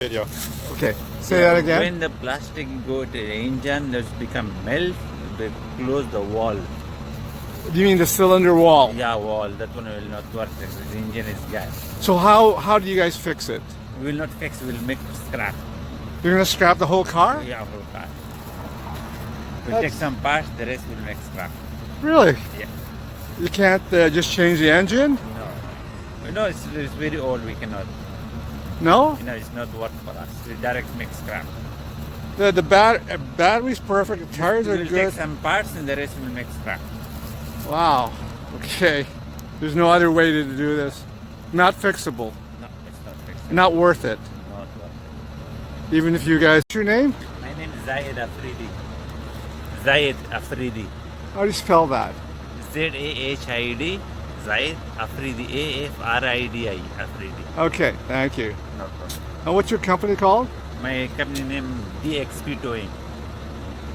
Video. Okay, say that again. When the plastic go to the engine, it's become melt, they close the wall. You mean the cylinder wall? Yeah, wall. That one will not work. The engine is gas. So how do you guys fix it? We will not fix. We will make scrap. You're gonna scrap the whole car? Yeah, whole car. We'll That's- take some parts. The rest will make scrap. Really? Yeah. You can't just change the engine? No. No, it's very old. We cannot. No? It's not work for us. We direct make scrap. The battery's perfect. The tires are We'll good. take some parts and the rest will make scrap. Wow. Okay. There's no other way to do this. Not fixable. No, it's not fixed. Not worth it. Not work. Even if you guys. What's your name? My name is Zayed Afridi. Zayed Afridi. How do you spell that? Zahid. Zayed Afridi. Afridi. Afridi. Okay. Thank you. No problem. And what's your company called? My company name DXP Towing.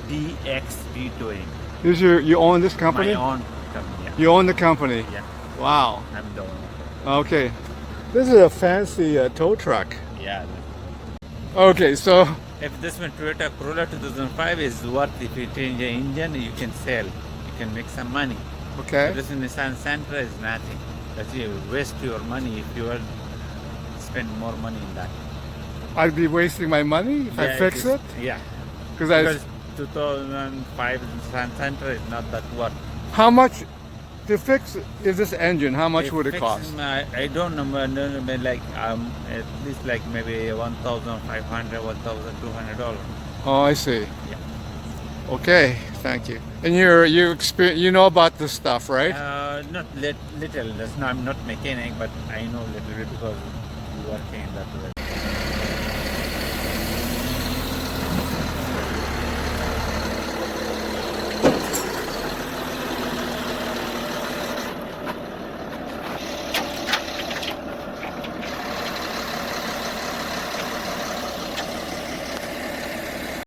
DXP Towing. You own this company? My own company. Yeah. You own the company. Yeah. Wow. I'm the owner. Okay. This is a fancy tow truck. Yeah. Okay, so If this one Toyota Corolla 2005 is worth, if you change the engine, you can sell. You can make some money. okay. This Nissan Sentra is nothing. That's you waste your money if you will spend more money in that. I'd be wasting my money if I fix it Yeah. because Because 2005 Nissan Sentra is not that worth. how much to fix is this engine? How much If would it fix, cost? I don't know, but like at least like maybe $1,500, $1,200. Oh, I see. Yeah. Okay, thank you. And you know about this stuff, right? Not little. That's not, I'm not mechanic, but I know little bit because working in that way.